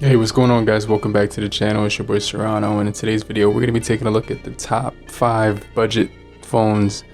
Hey, what's going on, guys? Welcome back to the channel. It's your boy Cyrano, and in today's video we're going to be taking a look at the top 5 budget phones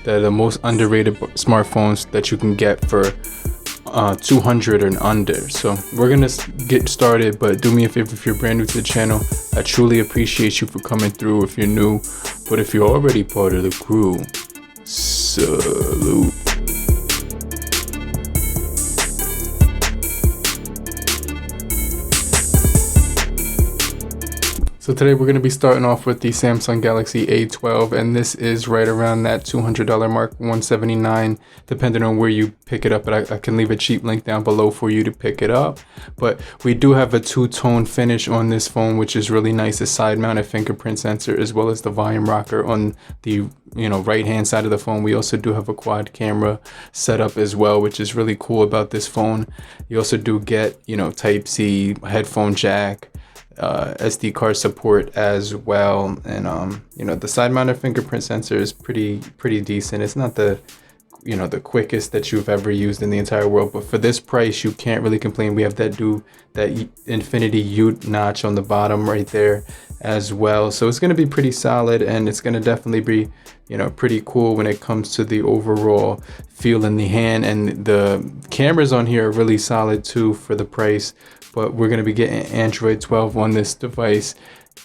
that are the most underrated smartphones that you can get for $200 and under. So we're gonna get started, but do me a favor, if you're brand new to the channel, I truly appreciate you for coming through if you're new, but if you're already part of the crew, salute. So today we're going to be starting off with the Samsung Galaxy A12, and this is right around that $200 mark, $179, depending on where you pick it up. But I can leave a cheap link down below for you to pick it up. But we do have a two-tone finish on this phone, which is really nice. A side-mounted fingerprint sensor, as well as the volume rocker on the right-hand side of the phone. We also do have a quad camera setup as well, which is really cool about this phone. You also do get Type-C, headphone jack, SD card support as well, and the side mounted fingerprint sensor is pretty decent. It's not the the quickest that you've ever used in the entire world, but for this price you can't really complain. We have that infinity U notch on the bottom right there as well, so it's going to be pretty solid, and it's going to definitely be pretty cool when it comes to the overall feel in the hand. And the cameras on here are really solid too for the price. But we're going to be getting Android 12 on this device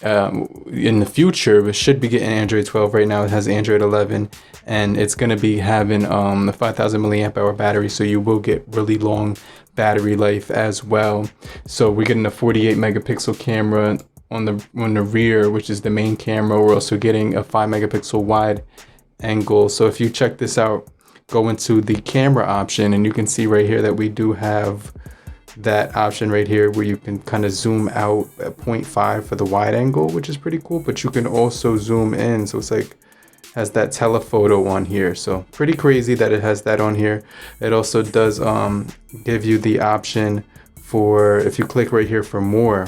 in the future. We should be getting Android 12. Right now it has Android 11, and it's going to be having the 5,000 milliamp hour battery, so you will get really long battery life as well. So we're getting a 48 megapixel camera on the rear, which is the main camera. We're also getting a 5 megapixel wide angle. So if you check this out, go into the camera option, and you can see right here that we do have that option right here where you can kind of zoom out at 0.5 for the wide angle, which is pretty cool. But you can also zoom in, so it's like has that telephoto on here. So pretty crazy that it has that on here. It also does give you the option for, if you click right here for more,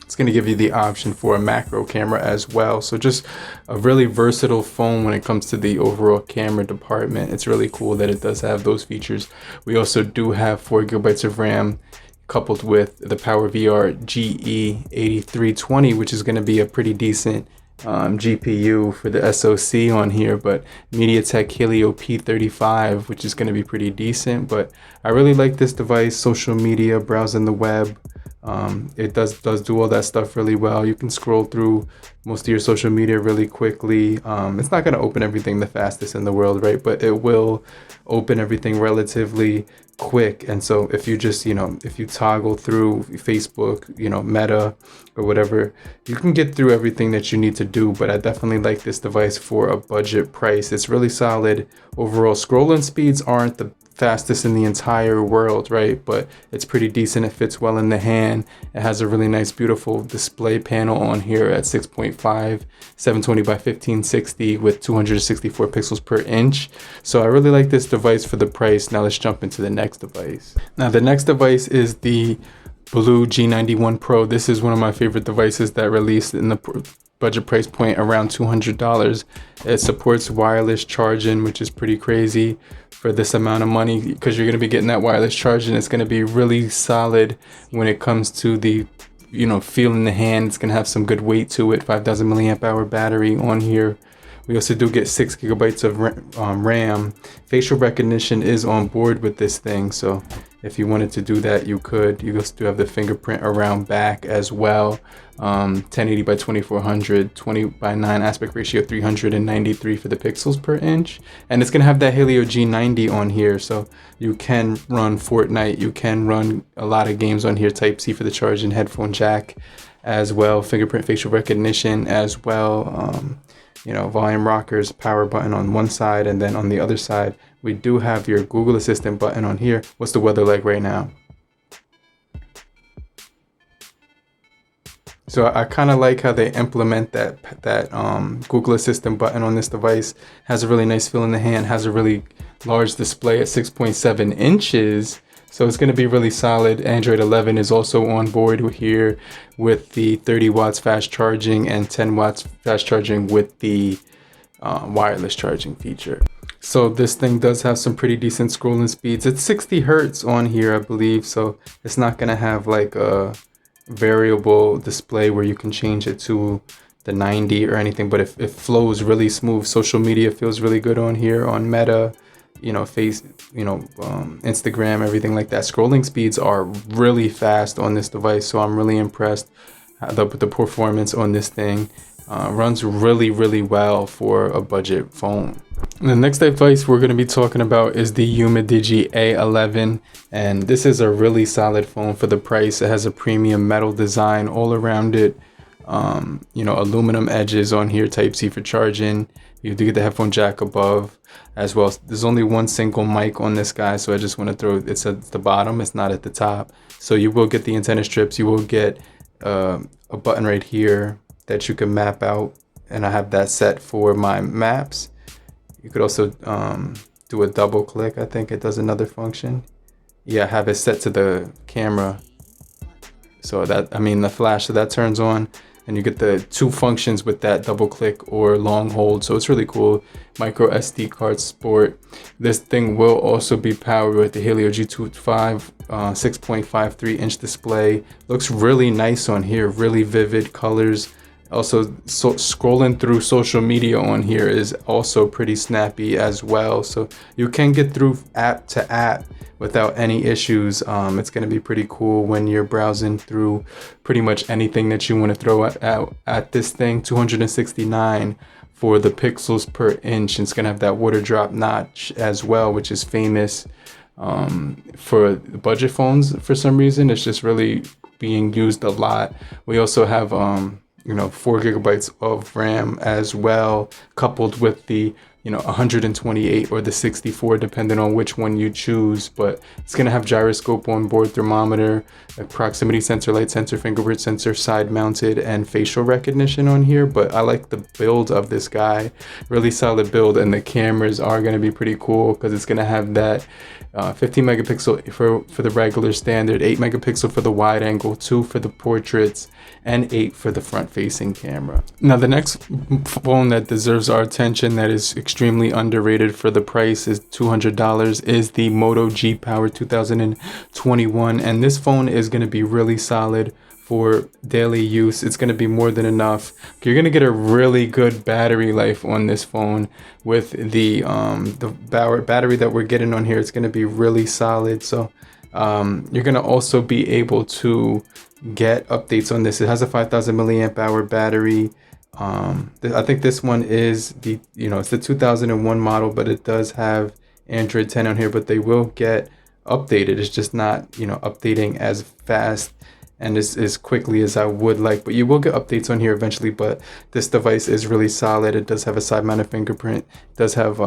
it's going to give you the option for a macro camera as well. So just a really versatile phone when it comes to the overall camera department. It's really cool that it does have those features. We also do have 4 gigabytes of RAM coupled with the PowerVR GE8320, which is going to be a pretty decent GPU for the SoC on here, but MediaTek Helio P35, which is going to be pretty decent. But I really like this device. Social media, browsing the web, it does do all that stuff really well. You can scroll through most of your social media really quickly. It's not going to open everything the fastest in the world, right? But it will open everything relatively quick. And so if you just if you toggle through Facebook, Meta or whatever, you can get through everything that you need to do. But I definitely like this device for a budget price. It's really solid. Overall scrolling speeds aren't the fastest in the entire world, right? But it's pretty decent. It fits well in the hand. It has a really nice, beautiful display panel on here at 6.5, 720 by 1560 with 264 pixels per inch. So I really like this device for the price. Now let's jump into the next device. Now the next device is the blue G91 Pro. This is one of my favorite devices that released in the budget price point around $200. It supports wireless charging, which is pretty crazy for this amount of money, because you're going to be getting that wireless charging. It's going to be really solid when it comes to the feel in the hand. It's going to have some good weight to it. 5,000 milliamp hour battery on here. We also do get 6 gigabytes of RAM. Facial recognition is on board with this thing, so if you wanted to do that, you could. You also do have the fingerprint around back as well. 1080 by 2400, 20 by 9 aspect ratio, 393 for the pixels per inch. And it's going to have that Helio G90 on here, so you can run Fortnite. You can run a lot of games on here. Type-C for the charging, headphone jack as well. Fingerprint facial recognition as well. Volume rockers, power button on one side, and then on the other side we do have your Google Assistant button on here. What's the weather like right now? So I kind of like how they implement that Google Assistant button on this device. Has a really nice feel in the hand, has a really large display at 6.7 inches. So it's going to be really solid. Android 11 is also on board here with the 30 watts fast charging and 10 watts fast charging with the wireless charging feature. So this thing does have some pretty decent scrolling speeds. It's 60 hertz on here, I believe. So it's not going to have like a variable display where you can change it to the 90 or anything, but it flows really smooth. Social media feels really good on here, on Meta, Instagram, everything like that. Scrolling speeds are really fast on this device, so I'm really impressed. The performance on this thing runs really well for a budget phone. And the next device we're going to be talking about is the Yuma Digi A11, and this is a really solid phone for the price. It has a premium metal design all around it. Aluminum edges on here, Type-C for charging. You do get the headphone jack above as well. There's only one single mic on this guy, so I just want to throw it's at the bottom, it's not at the top. So you will get the antenna strips, you will get a button right here that you can map out, and I have that set for my maps. You could also do a double click. I think it does another function. Yeah, I have it set to the camera, so that, the flash, so that turns on, and you get the two functions with that double click or long hold. So it's really cool. Micro SD card support. This thing will also be powered with the Helio G25 6.53 inch display. Looks really nice on here, really vivid colors. Also, scrolling through social media on here is also pretty snappy as well. So you can get through app to app without any issues. It's going to be pretty cool when you're browsing through pretty much anything that you want to throw out at this thing. 269 for the pixels per inch. It's going to have that water drop notch as well, which is famous for budget phones. For some reason, it's just really being used a lot. We also have 4 gigabytes of RAM as well, coupled with the 128 or the 64, depending on which one you choose. But it's going to have gyroscope on board, thermometer, a proximity sensor, light sensor, fingerprint sensor, side mounted, and facial recognition on here. But I like the build of this guy, really solid build, and the cameras are going to be pretty cool because it's going to have that 15 megapixel for the regular standard, 8 megapixel for the wide angle, 2 for the portraits, and 8 for the front facing camera. Now the next phone that deserves our attention, that is extremely underrated for the price, is $200, is the Moto G Power 2021, and this phone is going to be really solid for daily use. It's going to be more than enough. You're going to get a really good battery life on this phone with the battery that we're getting on here. It's going to be really solid. So you're going to also be able to get updates on this. It has a 5,000 milliamp hour battery. I think this one is the it's the 2001 model, but it does have Android 10 on here, but they will get updated. It's just not updating as fast and as quickly as I would like, but you will get updates on here eventually. But this device is really solid. It does have a side mounted fingerprint. It does have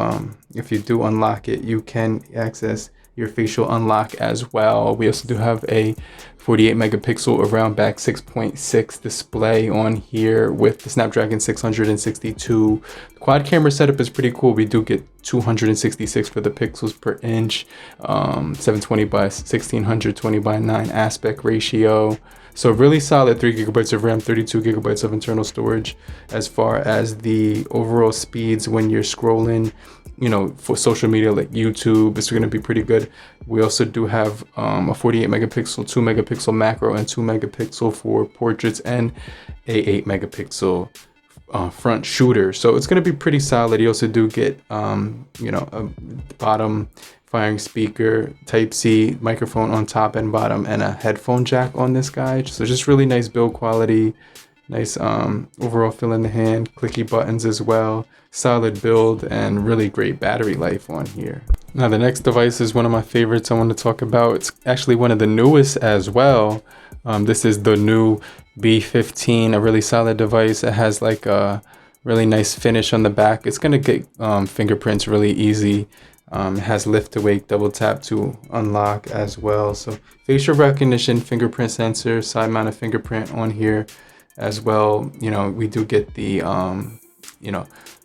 if you do unlock it, you can access your facial unlock as well. We also do have a 48 megapixel around back 6.6 display on here with the Snapdragon 662. The quad camera setup is pretty cool. We do get 266 for the pixels per inch, 720 by 1600, 20 by 9 aspect ratio. So really solid. 3 gigabytes of RAM, 32 gigabytes of internal storage. As far as the overall speeds when you're scrolling, for social media like YouTube, it's going to be pretty good. We also do have a 48 megapixel, 2 megapixel macro, and 2 megapixel for portraits, and a 8 megapixel front shooter. So it's going to be pretty solid. You also do get a bottom firing speaker, Type-C microphone on top and bottom, and a headphone jack on this guy. So just really nice build quality, nice overall feel in the hand, clicky buttons as well, solid build, and really great battery life on here. Now the next device is one of my favorites I want to talk about. It's actually one of the newest as well. This is the new B15, a really solid device. It has like a really nice finish on the back. It's going to get fingerprints really easy. It has lift to wake, double tap to unlock as well. So facial recognition, fingerprint sensor, side mounted fingerprint on here as well. We do get the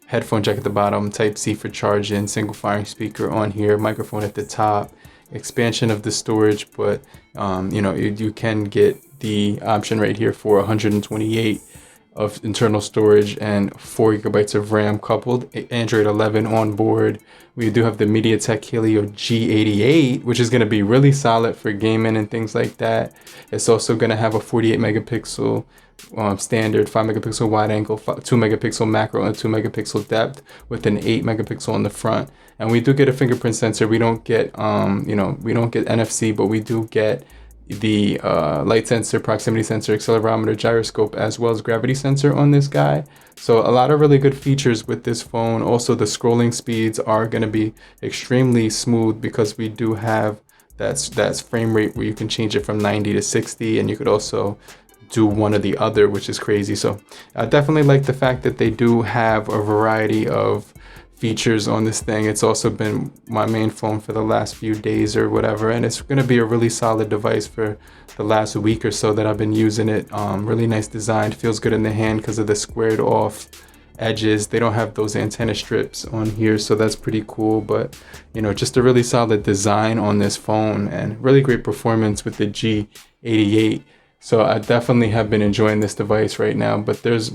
headphone jack at the bottom, Type-C for charging, single firing speaker on here, microphone at the top, expansion of the storage, but you can get the option right here for 128 of internal storage and 4 gigabytes of RAM coupled. Android 11 on board. We do have the MediaTek Helio G88, which is going to be really solid for gaming and things like that. It's also going to have a 48 megapixel standard, 5 megapixel wide angle, 2 megapixel macro, and 2 megapixel depth with an 8 megapixel on the front. And we do get a fingerprint sensor. We don't get we don't get NFC, but we do get the light sensor, proximity sensor, accelerometer, gyroscope, as well as gravity sensor on this guy. So a lot of really good features with this phone. Also, the scrolling speeds are going to be extremely smooth because we do have that frame rate where you can change it from 90 to 60, and you could also do one or the other, which is crazy. So I definitely like the fact that they do have a variety of features on this thing. It's also been my main phone for the last few days or whatever, and it's going to be a really solid device for the last week or so that I've been using it. Really nice design, feels good in the hand because of the squared off edges. They don't have those antenna strips on here, so that's pretty cool. But just a really solid design on this phone and really great performance with the G88. So I definitely have been enjoying this device right now. But there's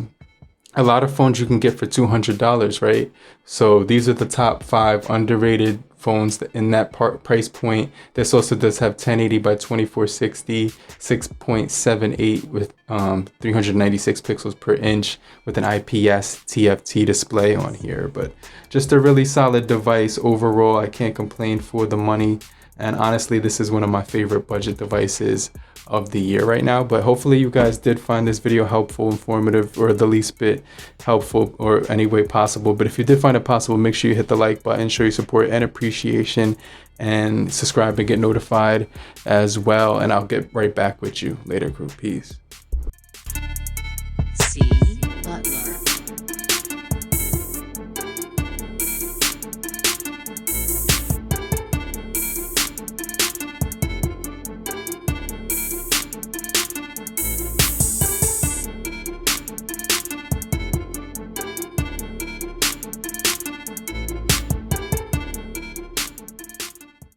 a lot of phones you can get for $200, right? So these are the top 5 underrated phones in that price point. This also does have 1080 by 2460, 6.78 with 396 pixels per inch with an IPS TFT display on here. But just a really solid device overall. I can't complain for the money. And honestly, this is one of my favorite budget devices of the year right now. But hopefully you guys did find this video helpful, informative, or the least bit helpful or any way possible. But if you did find it possible, make sure you hit the like button, show your support and appreciation, and subscribe and get notified as well. And I'll get right back with you later, crew. Peace.